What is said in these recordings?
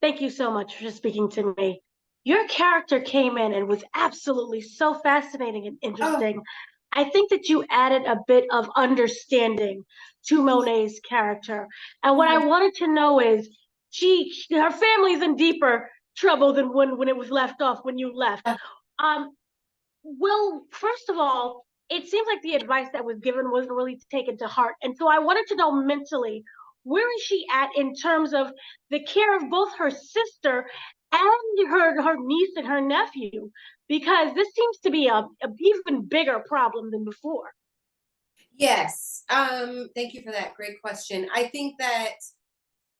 Thank you so much for speaking to me. Your character came in and was absolutely so fascinating and Oh, interesting. I think that you added a bit of understanding to Monet's character. And what I mhm. wanted to know is her family's in deeper trouble than when it was left off when you left. Um, well, first of all, it seems like the advice that was given wasn't really taken to heart. And so I wanted to know mentally, where is she at in terms of the care of both her sister and her niece and her nephew? Because this seems to be a even bigger problem than before. Yes. Thank you for that. Great question. I think that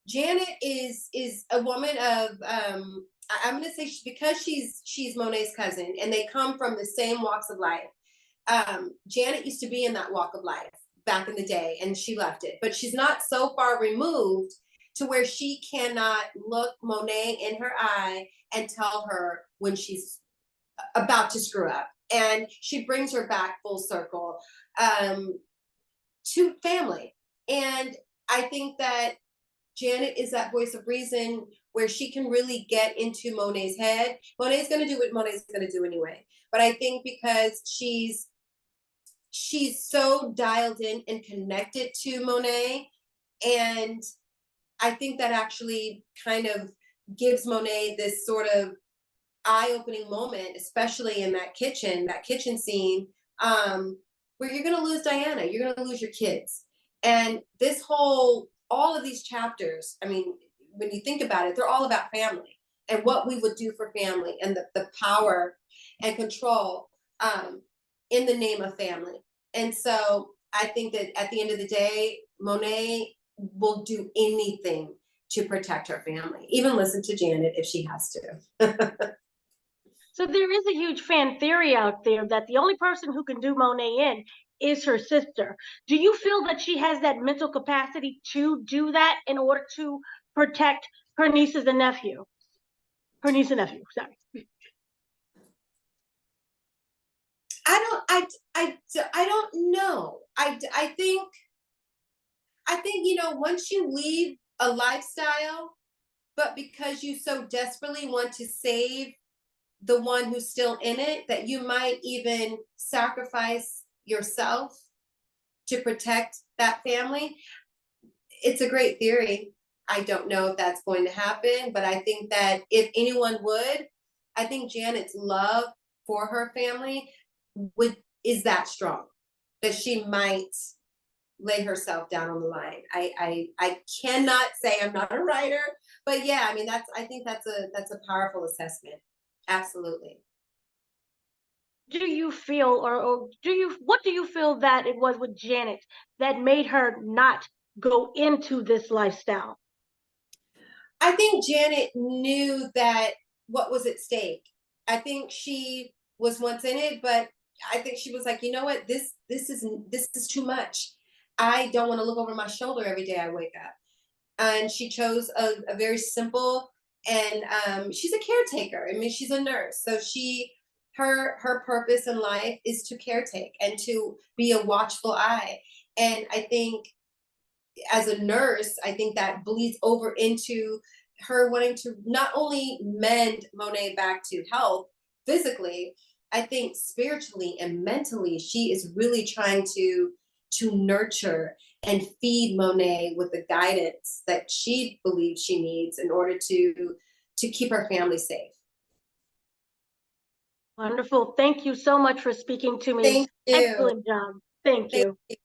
Janet is a woman of I'm gonna say because she's Monet's cousin and they come from the same walks of life. Janet used to be in that walk of life back in the day and she left it, but she's not so far removed to where she cannot look Monet in her eye and tell her when she's about to screw up. And she brings her back full circle um, to family. And I think that Janet is that voice of reason where she can really get into Monet's head. Monet's going to do what Monet's going to do anyway. But I think because she's so dialed in and connected to Monet, and I think that actually kind of gives Monet this sort of eye-opening moment, especially in that kitchen scene, where you're going to lose Diana, you're going to lose your kids, and all of these chapters. I mean, when you think about it, they're all about family and what we would do for family, and the power and control in the name of family. And so I think that at the end of the day, Monet will do anything to protect her family, even listen to Janet if she has to. So there is a huge fan theory out there that the only person who can do Monet in is her sister. Do you feel that she has that mental capacity to do that in order to protect her nieces and nephew? Her niece and nephew, sorry. I don't know. I think once you leave a lifestyle, but because you so desperately want to save the one who's still in it, that you might even sacrifice yourself to protect that family. It's a great theory. I don't know if that's going to happen, but I think that if anyone would, I think Janet's love for her family would is that strong that she might lay herself down on the line. I cannot say, I'm not a writer, but yeah, I mean I think that's a powerful assessment. Absolutely. Do you feel, or what do you feel that it was with Janet that made her not go into this lifestyle? I think Janet knew that what was at stake. I think she was once in it, but I think she was like, you know what, this is too much. I don't want to look over my shoulder every day I wake up. And she chose a very simple, and she's a caretaker. I mean, she's a nurse, so her purpose in life is to caretake and to be a watchful eye. And I think as a nurse, I think that bleeds over into her wanting to not only mend Monet back to health physically, I think spiritually and mentally, she is really trying to nurture and feed Monet with the guidance that she believes she needs in order to keep her family safe. Wonderful. Thank you so much for speaking to me. Thank you. Excellent job. Thank Thank you. you.